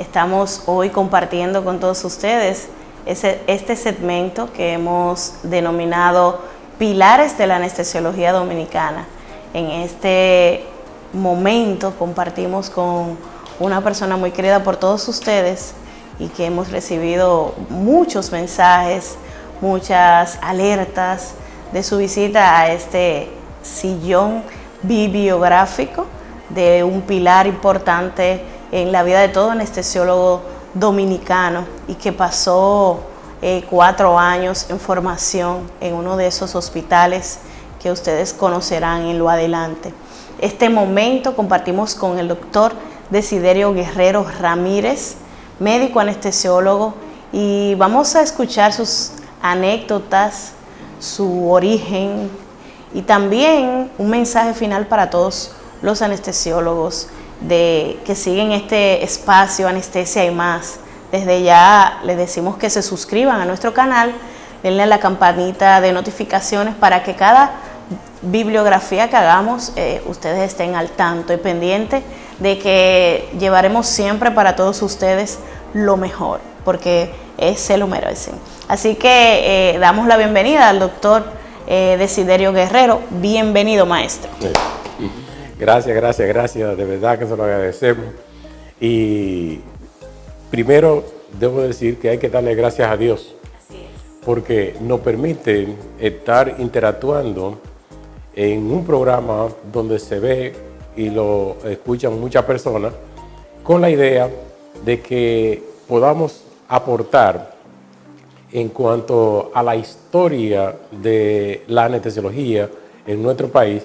Estamos hoy compartiendo con todos ustedes este segmento que hemos denominado Pilares de la Anestesiología Dominicana. En este momento compartimos con una persona muy querida por todos ustedes y que hemos recibido muchos mensajes, muchas alertas de su visita a este sillón bibliográfico de un pilar importante en la vida de todo anestesiólogo dominicano y que pasó 4 años en formación en uno de esos hospitales que ustedes conocerán en lo adelante. Este momento compartimos con el doctor Desiderio Guerrero Ramírez, médico anestesiólogo, y vamos a escuchar sus anécdotas, su origen y también un mensaje final para todos los anestesiólogos que siguen este espacio Anestesia y Más. Desde ya les decimos que se suscriban a nuestro canal, denle a la campanita de notificaciones para que cada bibliografía que hagamos ustedes estén al tanto y pendientes de que llevaremos siempre para todos ustedes lo mejor, porque se lo merecen. Así que damos la bienvenida al doctor Desiderio Guerrero. Bienvenido, maestro. Gracias, de verdad que se lo agradecemos. Y primero debo decir que hay que darle gracias a Dios, porque nos permite estar interactuando en un programa donde se ve y lo escuchan muchas personas, con la idea de que podamos aportar en cuanto a la historia de la anestesiología en nuestro país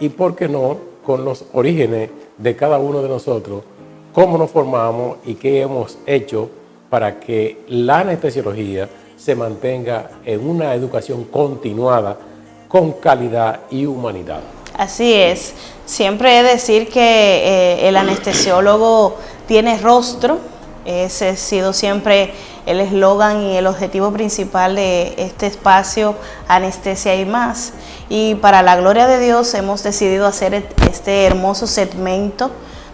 y, por qué no, con los orígenes de cada uno de nosotros, cómo nos formamos y qué hemos hecho para que la anestesiología se mantenga en una educación continuada con calidad y humanidad. Así es. Siempre he de decir que el anestesiólogo tiene rostro. Ese ha sido siempre el eslogan y el objetivo principal de este espacio Anestesia y Más. Y para la gloria de Dios hemos decidido hacer este hermoso segmento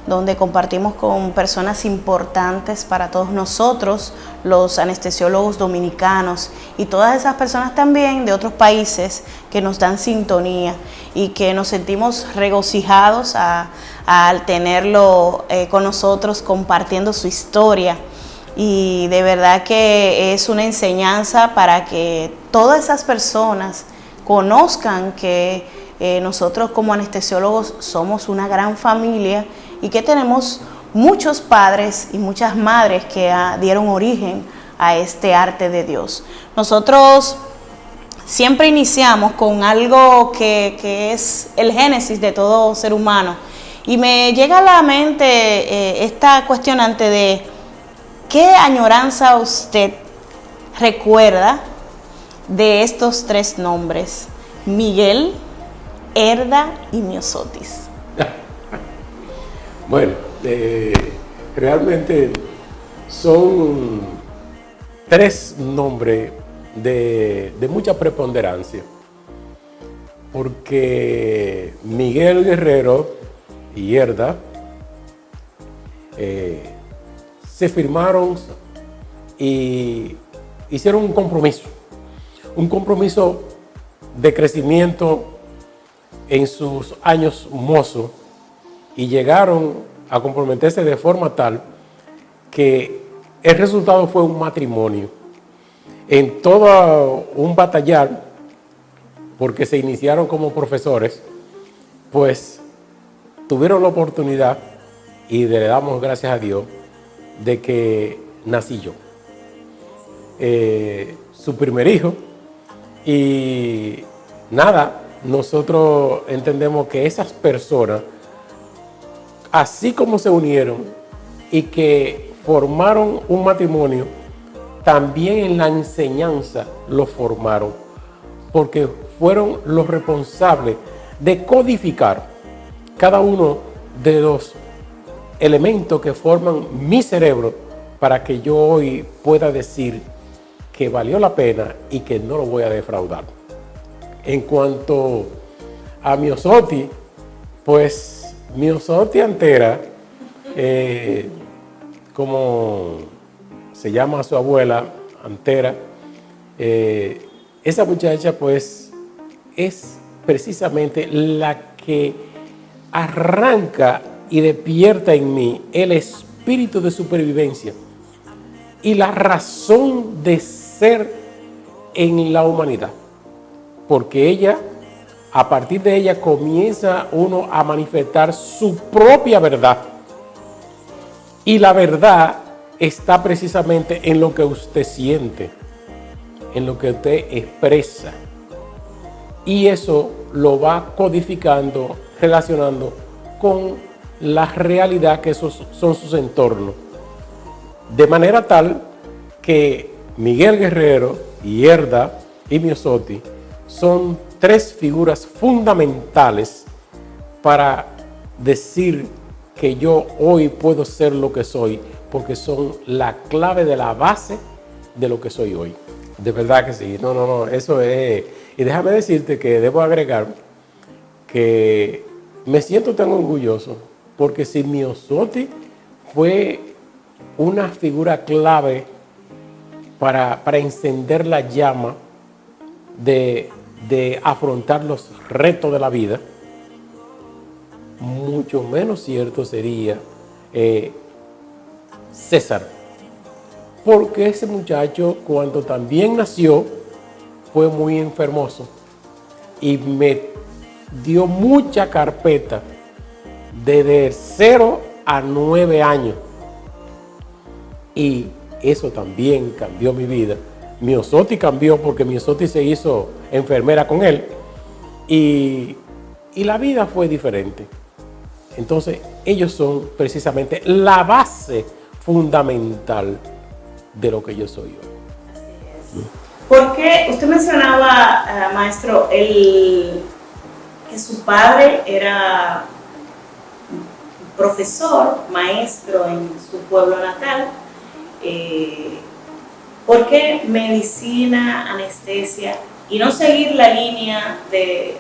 donde compartimos con personas importantes para todos nosotros, los anestesiólogos dominicanos y todas esas personas también de otros países que nos dan sintonía y que nos sentimos regocijados al tenerlo con nosotros compartiendo su historia. Y de verdad que es una enseñanza para que todas esas personas conozcan que nosotros como anestesiólogos somos una gran familia y que tenemos muchos padres y muchas madres que dieron origen a este arte de Dios. Nosotros siempre iniciamos con algo que es el génesis de todo ser humano y me llega a la mente esta cuestionante de ¿qué añoranza usted recuerda de estos 3 nombres? Miguel, Herda y Miosotis. Bueno, realmente son 3 nombres de mucha preponderancia, porque Miguel Guerrero y Herda se firmaron y hicieron un compromiso de crecimiento en sus años mozos y llegaron a comprometerse de forma tal que el resultado fue un matrimonio. En todo un batallar, porque se iniciaron como profesores, pues tuvieron la oportunidad, y le damos gracias a Dios, de que nací yo. Su primer hijo. Y nada, nosotros entendemos que esas personas, así como se unieron y que formaron un matrimonio, también en la enseñanza lo formaron, porque fueron los responsables de codificar cada uno de los elementos que forman mi cerebro para que yo hoy pueda decir que valió la pena y que no lo voy a defraudar. En cuanto a Miosotis, pues Miosotis Antera como se llama su abuela, Antera, esa muchacha pues es precisamente la que arranca y despierta en mí el espíritu de supervivencia y la razón de ser en la humanidad, porque ella, a partir de ella comienza uno a manifestar su propia verdad, y la verdad está precisamente en lo que usted siente, en lo que usted expresa, y eso lo va codificando, relacionando con la realidad que esos son sus entornos, de manera tal que Miguel Guerrero, Yerda y Miosotti son tres figuras fundamentales para decir que yo hoy puedo ser lo que soy, porque son la clave de la base de lo que soy hoy. De verdad que sí, no, eso es. Y déjame decirte que debo agregar que me siento tan orgulloso, porque si Miosotti fue una figura clave para encender la llama de afrontar los retos de la vida, mucho menos cierto sería César, porque ese muchacho cuando también nació fue muy enfermoso y me dio mucha carpeta desde 0 a 9 años, y eso también cambió mi vida. Miosotti cambió porque Miosotti se hizo enfermera con él y la vida fue diferente. Entonces ellos son precisamente la base fundamental de lo que yo soy hoy. Porque usted mencionaba, maestro, que su padre era profesor, maestro en su pueblo natal. ¿Por qué medicina, anestesia y no seguir la línea de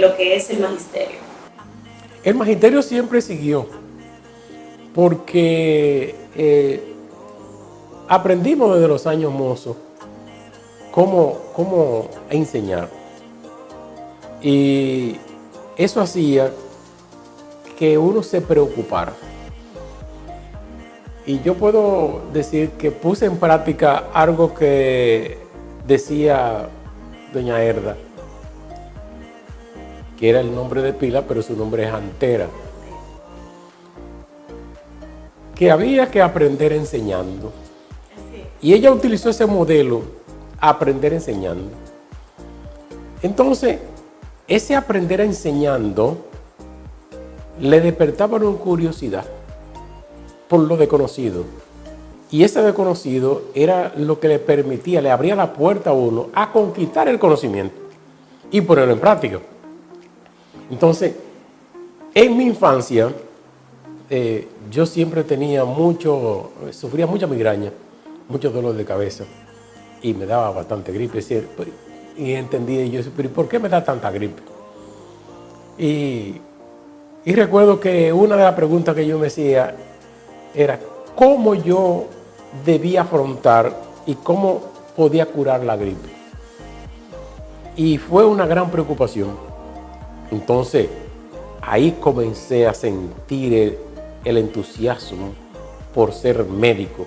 lo que es el magisterio? El magisterio siempre siguió, porque aprendimos desde los años mozos cómo enseñar. Y eso hacía que uno se preocupara. Y yo puedo decir que puse en práctica algo que decía doña Yerda, que era el nombre de pila, pero su nombre es Antera, que había que aprender enseñando. Y ella utilizó ese modelo, aprender enseñando. Entonces, ese aprender enseñando le despertaba una curiosidad por lo desconocido. Y ese desconocido era lo que le permitía, le abría la puerta a uno a conquistar el conocimiento y ponerlo en práctica. Entonces, en mi infancia, yo siempre sufría mucha migraña, mucho dolor de cabeza y me daba bastante gripe. Y entendí, yo decía, pero ¿por qué me da tanta gripe? Y recuerdo que una de las preguntas que yo me hacía era cómo yo debía afrontar y cómo podía curar la gripe. Y fue una gran preocupación. Entonces, ahí comencé a sentir el entusiasmo por ser médico.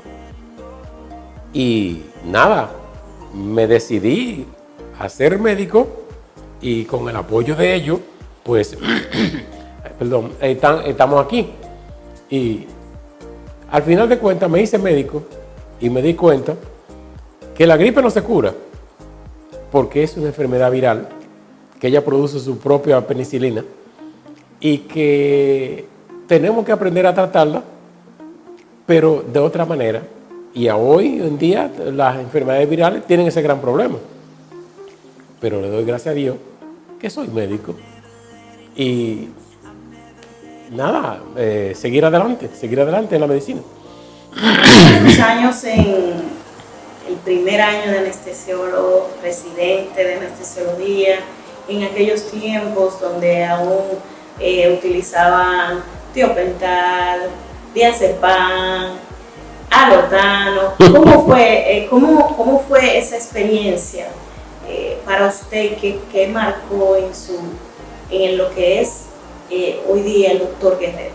Y nada, me decidí a ser médico y con el apoyo de ellos, pues, estamos aquí. Y al final de cuentas me hice médico y me di cuenta que la gripe no se cura porque es una enfermedad viral, que ella produce su propia penicilina y que tenemos que aprender a tratarla, pero de otra manera. Y hoy en día las enfermedades virales tienen ese gran problema. Pero le doy gracias a Dios que soy médico. Y nada, seguir adelante en la medicina. Muchos años en el primer año de anestesiólogo, residente de anestesiología, en aquellos tiempos donde aún utilizaban tiopental, diazepam, charlatano. ¿Cómo fue esa experiencia para usted que marcó en lo que es hoy día el doctor Guerrero?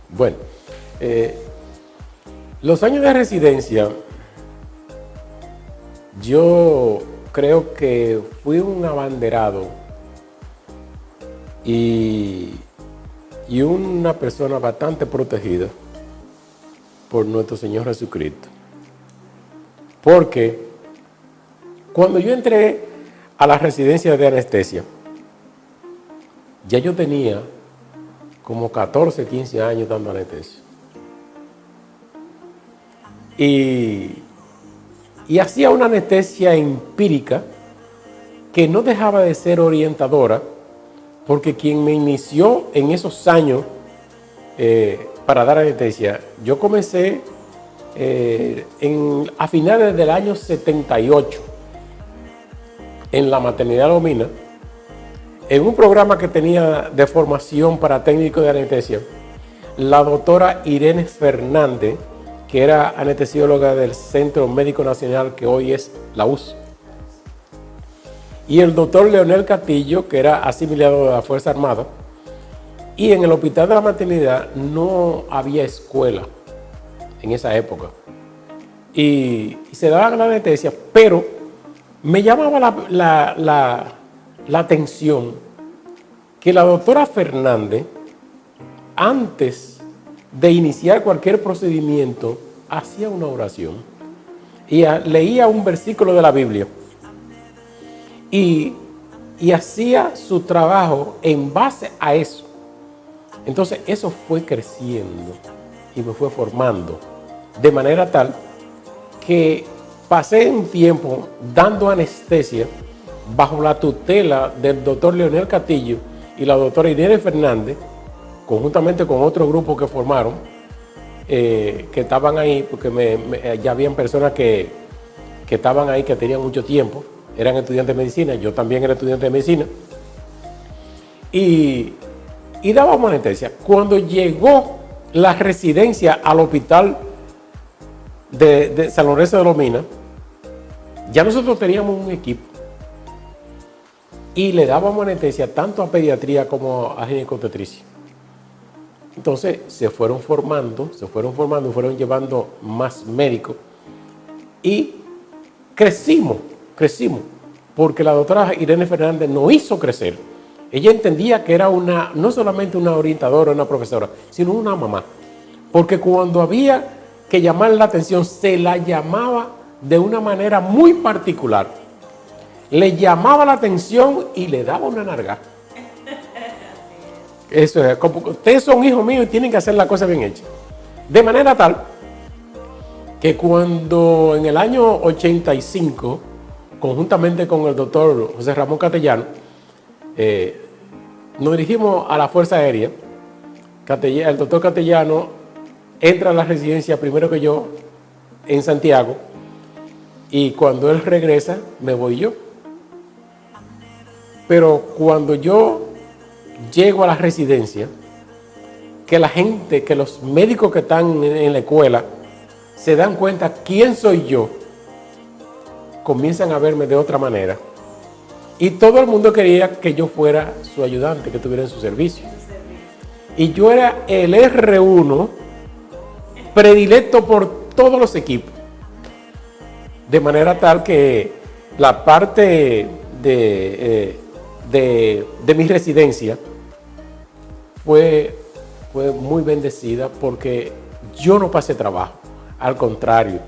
Bueno, los años de residencia, yo creo que fui un abanderado y una persona bastante protegida por nuestro Señor Jesucristo. Porque cuando yo entré a la residencia de anestesia, ya yo tenía como 14, 15 años dando anestesia. Y hacía una anestesia empírica que no dejaba de ser orientadora, porque quien me inició en esos años para dar anestesia, yo comencé a finales del año 78 en la maternidad Lomina, en un programa que tenía de formación para técnicos de anestesia, la doctora Irene Fernández, que era anestesióloga del Centro Médico Nacional, que hoy es la UCI, y el doctor Leonel Castillo, que era asimilado de la Fuerza Armada. Y en el hospital de la maternidad no había escuela en esa época. Y se daba la anestesia, pero me llamaba la atención que la doctora Fernández, antes de iniciar cualquier procedimiento, hacía una oración y leía un versículo de la Biblia y hacía su trabajo en base a eso. Entonces eso fue creciendo y me fue formando de manera tal que pasé un tiempo dando anestesia bajo la tutela del doctor Leonel Castillo y la doctora Irene Fernández, conjuntamente con otro grupo que formaron, que estaban ahí, porque ya habían personas que estaban ahí, que tenían mucho tiempo, eran estudiantes de medicina, yo también era estudiante de medicina, y dábamos anestesia. Cuando llegó la residencia al hospital de San Lorenzo de Lomina, ya nosotros teníamos un equipo y le dábamos anestesia tanto a pediatría como a ginecobstetricia. Entonces se fueron formando, fueron llevando más médicos y crecimos, porque la doctora Irene Fernández nos hizo crecer. Ella entendía que era no solamente una orientadora, una profesora, sino una mamá. Porque cuando había que llamar la atención, se la llamaba de una manera muy particular. Le llamaba la atención y le daba una nalga. Eso es, como ustedes son hijos míos y tienen que hacer la cosa bien hecha. De manera tal que cuando en el año 85, conjuntamente con el doctor José Ramón Castellano, nos dirigimos a la Fuerza Aérea. El doctor Castellano entra a la residencia primero que yo en Santiago, y cuando él regresa me voy yo. Pero cuando yo llego a la residencia, que los médicos que están en la escuela se dan cuenta quién soy yo, comienzan a verme de otra manera. Y todo el mundo quería que yo fuera su ayudante, que estuviera en su servicio. Y yo era el R1 predilecto por todos los equipos. De manera tal que la parte de mi residencia fue muy bendecida, porque yo no pasé trabajo. Al contrario,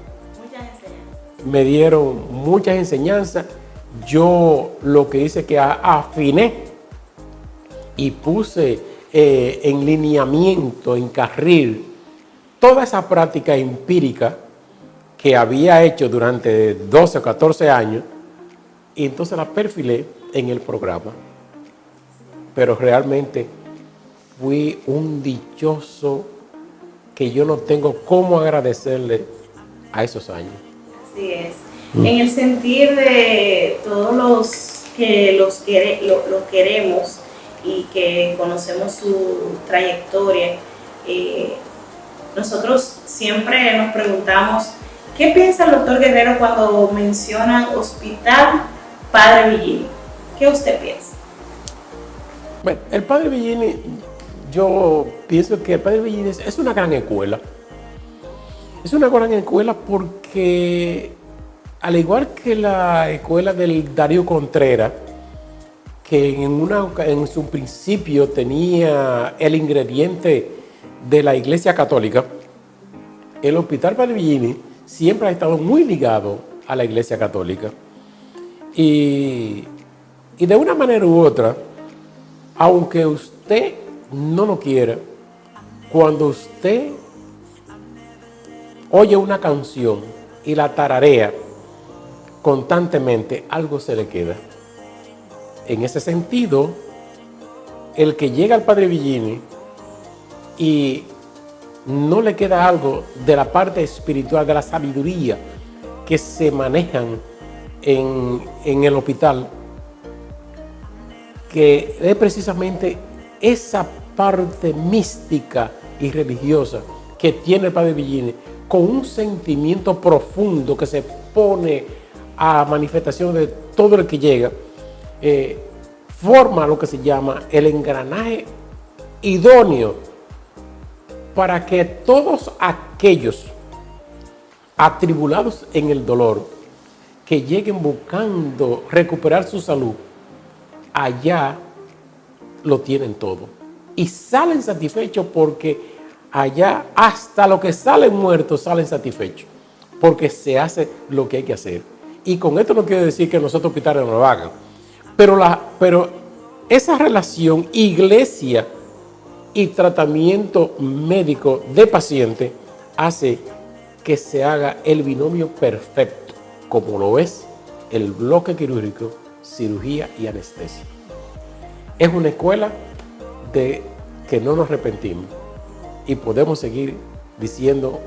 me dieron muchas enseñanzas. Yo lo que hice es que afiné y puse en lineamiento, en carril, toda esa práctica empírica que había hecho durante 12 o 14 años, y entonces la perfilé en el programa. Pero realmente fui un dichoso que yo no tengo cómo agradecerle a esos años. Así es. En el sentir de todos los que lo queremos y que conocemos su trayectoria, nosotros siempre nos preguntamos, ¿qué piensa el doctor Guerrero cuando mencionan Hospital Padre Villini? ¿Qué usted piensa? Bueno, el Padre Villini, yo pienso que el Padre Villini es una gran escuela. Es una gran escuela porque, al igual que la escuela del Darío Contreras, que en su principio tenía el ingrediente de la Iglesia Católica, el Hospital Padre Villini siempre ha estado muy ligado a la Iglesia Católica. Y de una manera u otra, aunque usted no lo quiera, cuando usted oye una canción y la tararea constantemente, algo se le queda. En ese sentido, el que llega al Padre Villini y no le queda algo de la parte espiritual, de la sabiduría que se manejan en el hospital, que es precisamente esa parte mística y religiosa que tiene el Padre Villini, con un sentimiento profundo que se pone a manifestación de todo el que llega, forma lo que se llama el engranaje idóneo para que todos aquellos atribulados en el dolor, que lleguen buscando recuperar su salud, allá lo tienen todo y salen satisfechos, porque allá hasta los que salen muertos salen satisfechos, porque se hace lo que hay que hacer. Y con esto no quiero decir que nosotros hospitales no lo hagan, pero esa relación iglesia y tratamiento médico de paciente hace que se haga el binomio perfecto, como lo es el bloque quirúrgico, cirugía y anestesia. Es una escuela de que no nos arrepentimos y podemos seguir diciendo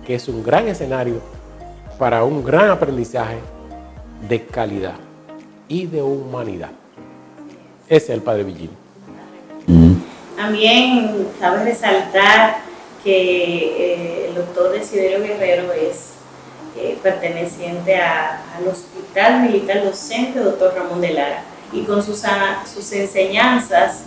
que es un gran escenario para un gran aprendizaje de calidad y de humanidad. Ese es el Padre Villini. También cabe resaltar que el doctor Desiderio Guerrero es perteneciente al Hospital Militar Docente Dr. Ramón de Lara, y con sus enseñanzas,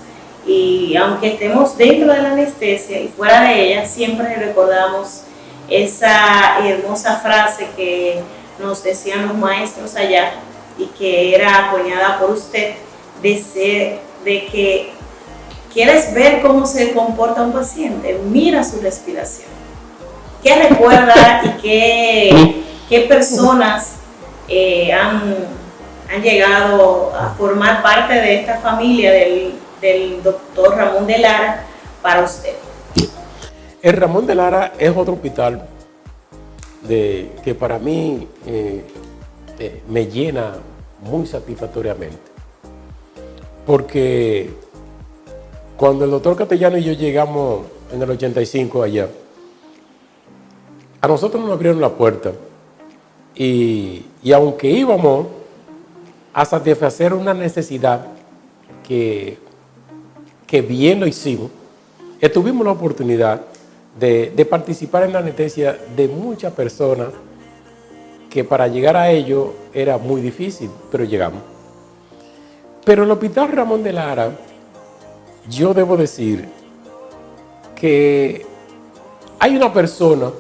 y aunque estemos dentro de la anestesia y fuera de ella, siempre recordamos esa hermosa frase que nos decían los maestros allá y que era acuñada por usted, de que ¿quieres ver cómo se comporta un paciente? Mira su respiración. ¿Qué recuerda y qué personas han llegado a formar parte de esta familia del doctor Ramón de Lara para usted? El Ramón de Lara es otro hospital que para mí me llena muy satisfactoriamente, porque cuando el doctor Castellano y yo llegamos en el 85 allá, a nosotros nos abrieron la puerta y aunque íbamos a satisfacer una necesidad que bien lo hicimos, tuvimos la oportunidad de participar en la anestesia de muchas personas que para llegar a ello era muy difícil, pero llegamos. Pero el Hospital Ramón de Lara, yo debo decir que hay una persona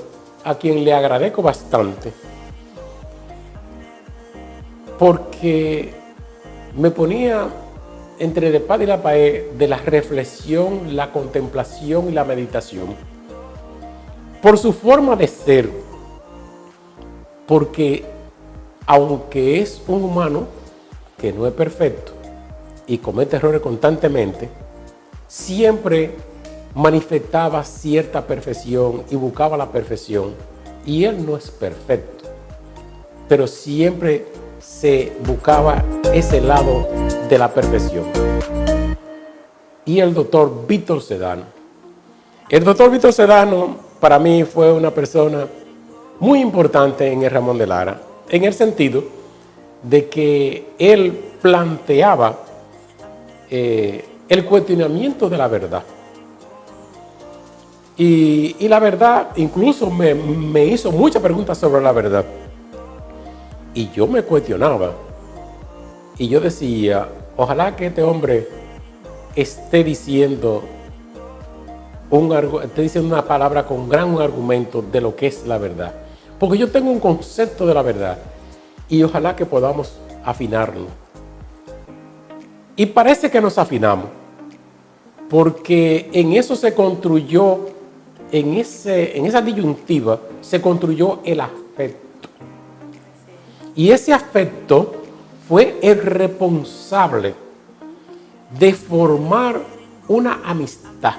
a quien le agradezco bastante, porque me ponía entre la espada y la pared de la reflexión, la contemplación y la meditación, por su forma de ser, porque aunque es un humano que no es perfecto y comete errores constantemente, siempre manifestaba cierta perfección y buscaba la perfección. Y él no es perfecto, pero siempre se buscaba ese lado de la perfección. Y el doctor Víctor Sedano. El doctor Víctor Sedano para mí fue una persona muy importante en el Ramón de Lara, en el sentido de que él planteaba el cuestionamiento de la verdad. Y la verdad, incluso me hizo muchas preguntas sobre la verdad. Y yo me cuestionaba. Y yo decía, ojalá que este hombre esté diciendo una palabra con gran argumento de lo que es la verdad. Porque yo tengo un concepto de la verdad. Y ojalá que podamos afinarlo. Y parece que nos afinamos. Porque en eso se construyó, en esa disyuntiva, se construyó el afecto. Y ese afecto fue el responsable de formar una amistad.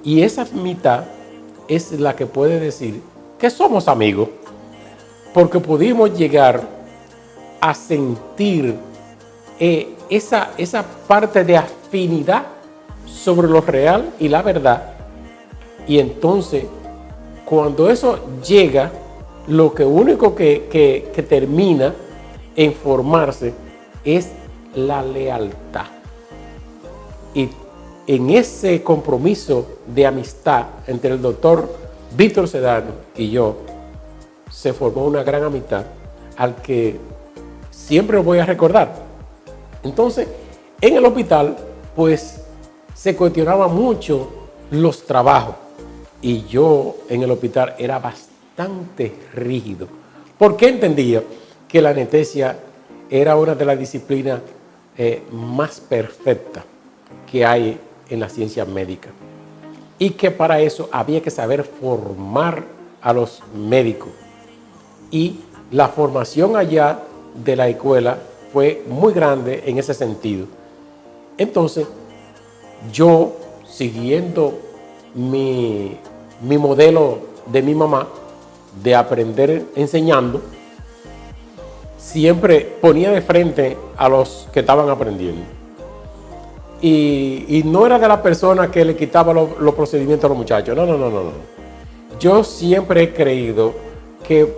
Y esa amistad es la que puede decir que somos amigos, porque pudimos llegar a sentir esa parte de afinidad sobre lo real y la verdad. Y entonces, cuando eso llega, lo que único que termina en formarse es la lealtad. Y en ese compromiso de amistad entre el doctor Víctor Sedano y yo, se formó una gran amistad al que siempre voy a recordar. Entonces, en el hospital, pues, se cuestionaba mucho los trabajos. Y yo en el hospital era bastante rígido, porque entendía que la anestesia era una de las disciplinas más perfectas que hay en la ciencia médica. Y que para eso había que saber formar a los médicos. Y la formación allá de la escuela fue muy grande en ese sentido. Entonces, yo, siguiendo mi modelo de mi mamá, de aprender enseñando, siempre ponía de frente a los que estaban aprendiendo. Y no era de la persona que le quitaba los procedimientos a los muchachos. No. Yo siempre he creído que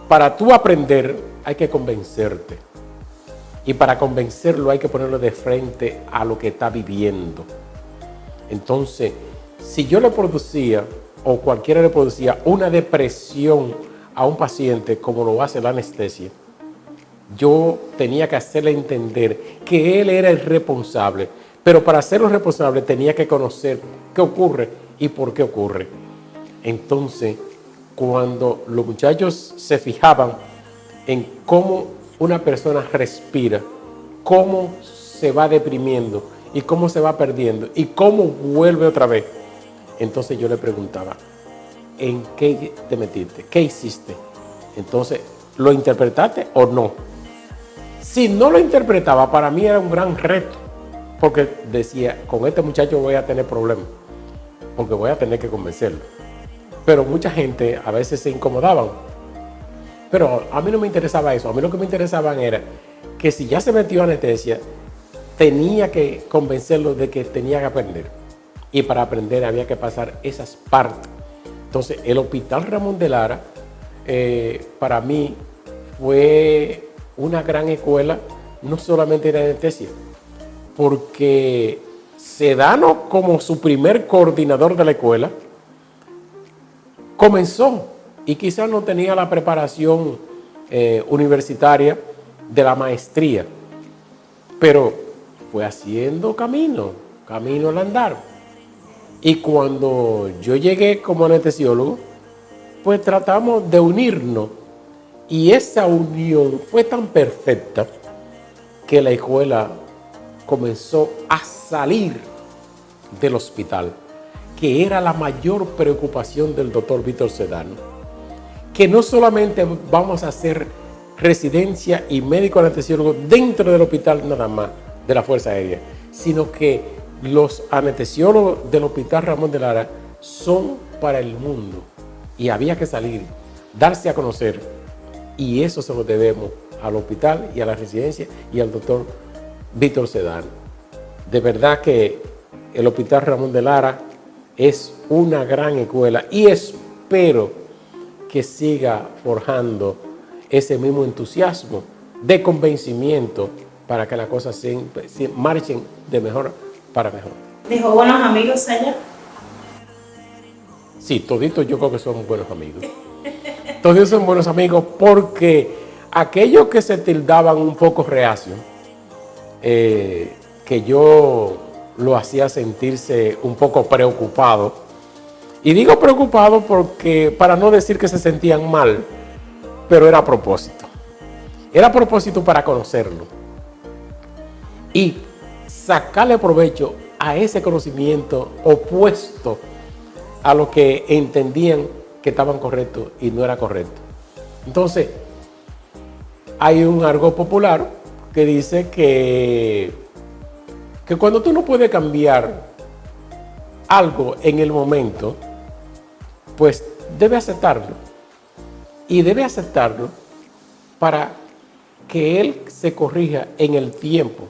para tú aprender hay que convencerte. Y para convencerlo hay que ponerlo de frente a lo que está viviendo. Entonces, si yo le producía, o cualquiera le producía, una depresión a un paciente como lo hace la anestesia, yo tenía que hacerle entender que él era el responsable. Pero para hacerlo responsable tenía que conocer qué ocurre y por qué ocurre. Entonces, cuando los muchachos se fijaban en cómo una persona respira, cómo se va deprimiendo y cómo se va perdiendo y cómo vuelve otra vez, entonces yo le preguntaba, ¿en qué te metiste? ¿Qué hiciste? Entonces, ¿lo interpretaste o no? Si no lo interpretaba, para mí era un gran reto, porque decía, con este muchacho voy a tener problemas, porque voy a tener que convencerlo. Pero mucha gente a veces se incomodaban. Pero a mí no me interesaba eso. A mí lo que me interesaba era que si ya se metió anestesia, tenía que convencerlo de que tenía que aprender. Y para aprender había que pasar esas partes. Entonces, el Hospital Ramón de Lara, para mí, fue una gran escuela, no solamente de anestesia, porque Sedano, como su primer coordinador de la escuela, comenzó y quizás no tenía la preparación universitaria de la maestría, pero fue haciendo camino al andar. Y cuando yo llegué como anestesiólogo, pues tratamos de unirnos, y esa unión fue tan perfecta que la escuela comenzó a salir del hospital, que era la mayor preocupación del doctor Víctor Sedano, que no solamente vamos a hacer residencia y médico anestesiólogo dentro del hospital nada más de la Fuerza Aérea, sino que los anestesiólogos del Hospital Ramón de Lara son para el mundo, y había que salir, darse a conocer, y eso se lo debemos al hospital y a la residencia y al doctor Víctor Sedano. De verdad que el Hospital Ramón de Lara es una gran escuela, y espero que siga forjando ese mismo entusiasmo de convencimiento para que las cosas se marchen de mejor para mejor. ¿Dejó buenos amigos allá? Sí, toditos yo creo que son buenos amigos. Toditos son buenos amigos porque aquellos que se tildaban un poco reacios, que yo lo hacía sentirse un poco preocupado. Y digo preocupado porque, para no decir que se sentían mal, pero era a propósito. Era a propósito para conocerlo y sacarle provecho a ese conocimiento opuesto a lo que entendían que estaban correctos y no era correcto. Entonces, hay un argot popular que dice que cuando tú no puedes cambiar algo en el momento, pues debe aceptarlo. Y debe aceptarlo para que él se corrija en el tiempo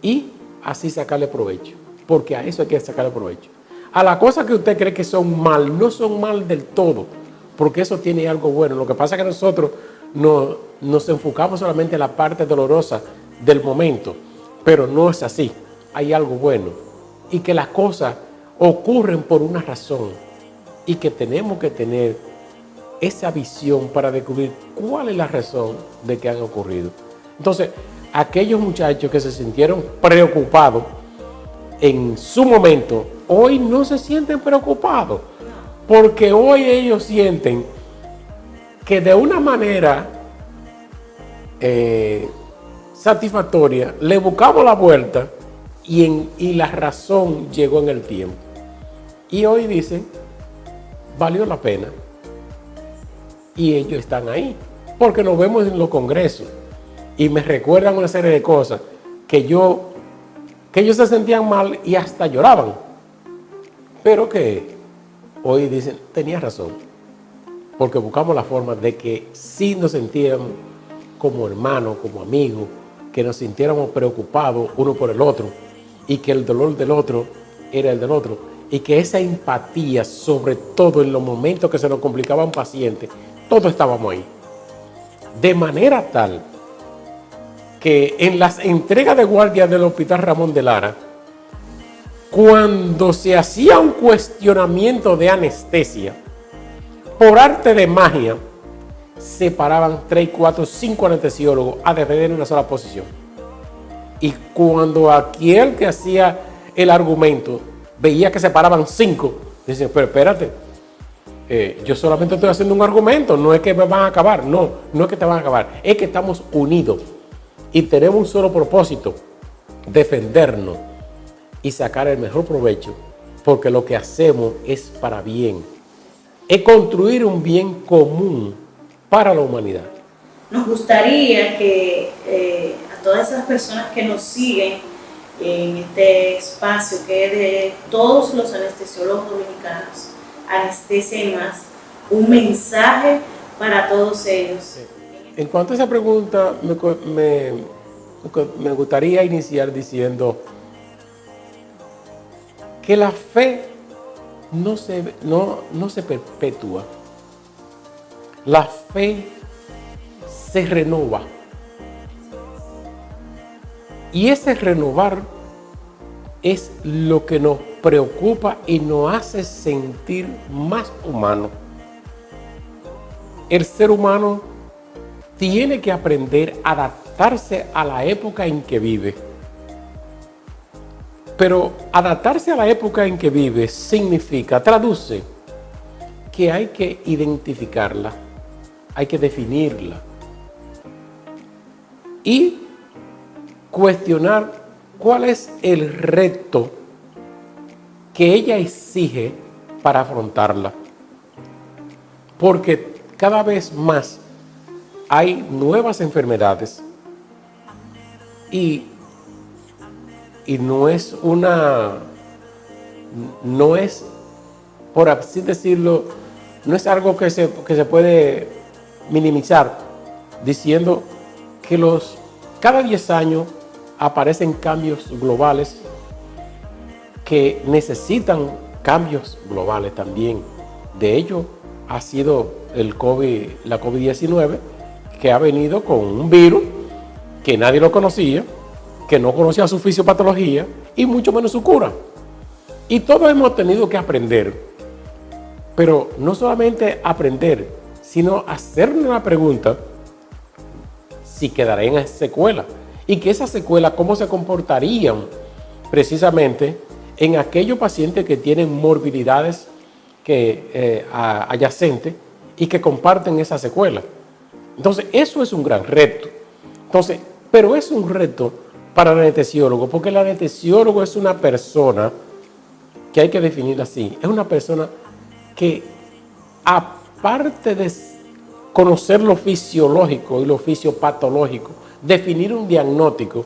y así sacarle provecho. Porque a eso hay que sacarle provecho. A las cosas que usted cree que son mal, no son mal del todo, porque eso tiene algo bueno. Lo que pasa es que nosotros nos enfocamos solamente en la parte dolorosa del momento, pero no es así. Hay algo bueno y que las cosas ocurren por una razón y que tenemos que tener esa visión para descubrir cuál es la razón de que han ocurrido. Entonces, aquellos muchachos que se sintieron preocupados en su momento, hoy no se sienten preocupados, porque hoy ellos sienten que de una manera satisfactoria le buscamos la vuelta y la razón llegó en el tiempo. Y hoy dicen, valió la pena. Y ellos están ahí, porque nos vemos en los congresos y me recuerdan una serie de cosas que ellos se sentían mal y hasta lloraban, pero que hoy dicen, tenía razón, porque buscamos la forma de que sí nos sintiéramos como hermanos, como amigos, que nos sintiéramos preocupados uno por el otro y que el dolor del otro era el del otro y que esa empatía, sobre todo en los momentos que se nos complicaban pacientes, todos estábamos ahí. De manera tal que en las entregas de guardia del Hospital Ramón de Lara, cuando se hacía un cuestionamiento de anestesia, por arte de magia, se paraban 3, 4, 5 anestesiólogos a defender una sola posición. Y cuando aquel que hacía el argumento veía que se paraban 5, dicen, pero espérate, yo solamente estoy haciendo un argumento, no es que me van a acabar, no es que te van a acabar, es que estamos unidos y tenemos un solo propósito, defendernos y sacar el mejor provecho, porque lo que hacemos es para bien, es construir un bien común para la humanidad. Nos gustaría que a todas esas personas que nos siguen en este espacio, que es de todos los anestesiólogos dominicanos, Anestesia y Más, un mensaje para todos ellos. En cuanto a esa pregunta, me gustaría iniciar diciendo que la fe no se perpetúa. La fe se renova. Y ese renovar es lo que nos preocupa y nos hace sentir más humanos. El ser humano tiene que aprender a adaptarse a la época en que vive. Pero adaptarse a la época en que vive traduce que hay que identificarla, hay que definirla y cuestionar cuál es el reto que ella exige para afrontarla. Porque cada vez más hay nuevas enfermedades y no es por así decirlo, no es algo que se puede minimizar diciendo que cada 10 años aparecen cambios globales que necesitan cambios globales también. De hecho, ha sido la COVID-19, que ha venido con un virus que nadie lo conocía, que no conocía su fisiopatología y mucho menos su cura. Y todos hemos tenido que aprender Pero no solamente aprender, sino hacernos una pregunta si quedará en esa secuela. Y que esas secuelas, cómo se comportarían precisamente en aquellos pacientes que tienen morbilidades adyacentes y que comparten esa secuela. Entonces, eso es un gran reto. Entonces, pero es un reto para el anestesiólogo, porque el anestesiólogo es una persona que hay que definir así. Es una persona que, aparte de conocer lo fisiológico y lo fisiopatológico, definir un diagnóstico,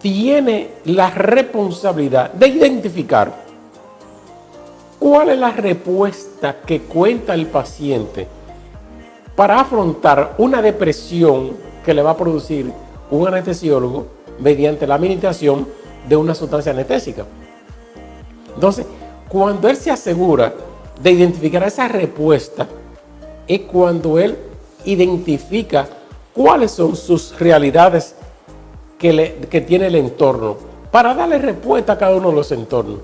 tiene la responsabilidad de identificar cuál es la respuesta que cuenta el paciente para afrontar una depresión que le va a producir un anestesiólogo mediante la administración de una sustancia anestésica. Entonces, cuando él se asegura de identificar esa respuesta, es cuando él identifica cuáles son sus realidades que tiene el entorno, para darle respuesta a cada uno de los entornos.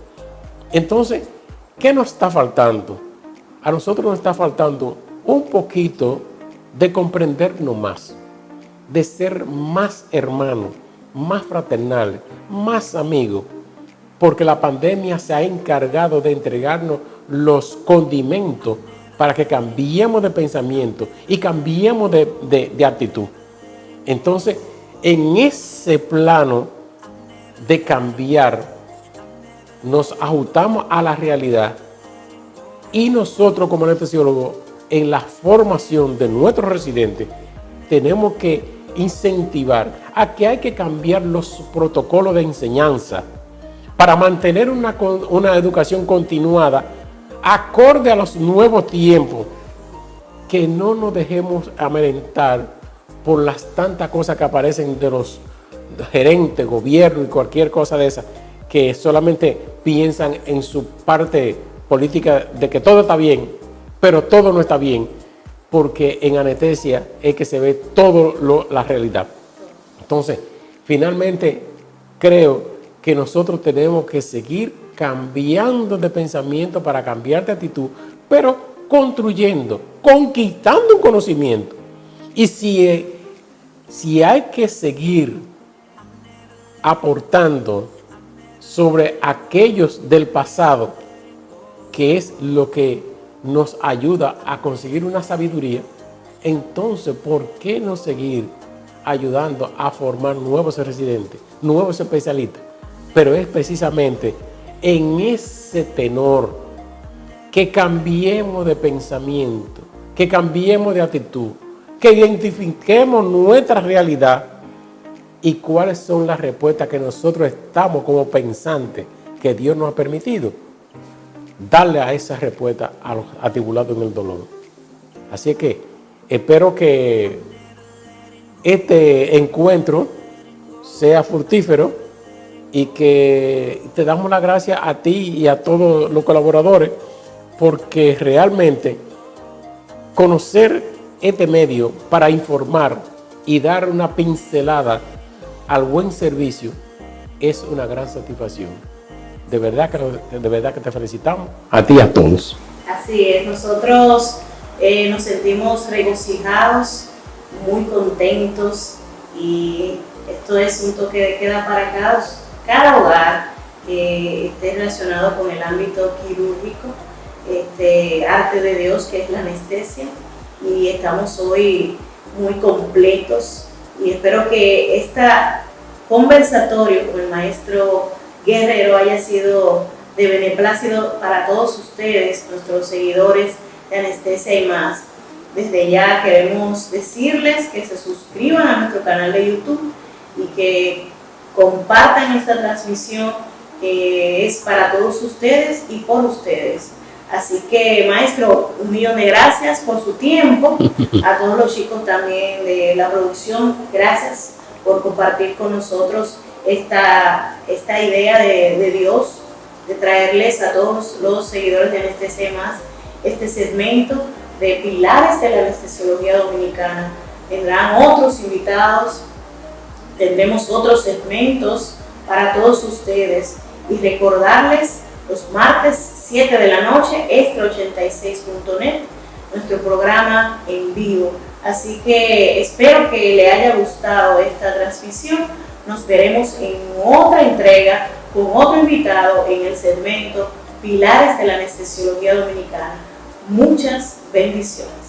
Entonces, ¿qué nos está faltando? A nosotros nos está faltando un poquito de comprendernos más, de ser más hermanos, más fraternales, más amigos, porque la pandemia se ha encargado de entregarnos los condimentos para que cambiemos de pensamiento y cambiemos de actitud. Entonces, en ese plano de cambiar, nos ajustamos a la realidad y nosotros como anestesiólogos, en la formación de nuestros residentes, tenemos que incentivar a que hay que cambiar los protocolos de enseñanza para mantener una educación continuada acorde a los nuevos tiempos, que no nos dejemos amedrentar por las tantas cosas que aparecen de los gerentes, gobierno y cualquier cosa de esa, que solamente piensan en su parte política de que todo está bien, pero todo no está bien, porque en anestesia es que se ve toda la realidad. Entonces, finalmente, creo que nosotros tenemos que seguir cambiando de pensamiento para cambiar de actitud, pero construyendo, conquistando un conocimiento. Y si hay que seguir aportando sobre aquellos del pasado, que es lo que nos ayuda a conseguir una sabiduría, entonces, ¿por qué no seguir ayudando a formar nuevos residentes, nuevos especialistas? Pero es precisamente en ese tenor que cambiemos de pensamiento, que cambiemos de actitud, que identifiquemos nuestra realidad y cuáles son las respuestas que nosotros estamos como pensantes que Dios nos ha permitido darle a esa respuesta a los atribulados en el dolor. Así que espero que este encuentro sea fructífero y que te damos las gracias a ti y a todos los colaboradores, porque realmente conocer este medio para informar y dar una pincelada al buen servicio es una gran satisfacción. De verdad que te felicitamos a ti y a todos. Así es, nosotros nos sentimos regocijados, muy contentos, y esto es un toque de queda para cada hogar que esté relacionado con el ámbito quirúrgico, arte de Dios que es la anestesia, y estamos hoy muy completos, y espero que este conversatorio con el maestro Guerrero haya sido de beneplácito para todos ustedes, nuestros seguidores de Anestesia y Más. Desde ya queremos decirles que se suscriban a nuestro canal de YouTube y que compartan esta transmisión, que es para todos ustedes y por ustedes. Así que, maestro, 1.000.000 de gracias por su tiempo. A todos los chicos también de la producción, gracias por compartir con nosotros esta idea de Dios, de traerles a todos los seguidores de Anestesia y Más este segmento de pilares de la anestesiología dominicana. Tendrán otros invitados, tendremos otros segmentos para todos ustedes, y recordarles los martes 7 de la noche, extra86.net, nuestro programa en vivo. Así que espero que le haya gustado esta transmisión. Nos veremos en otra entrega con otro invitado en el segmento Pilares de la Anestesiología Dominicana. Muchas bendiciones.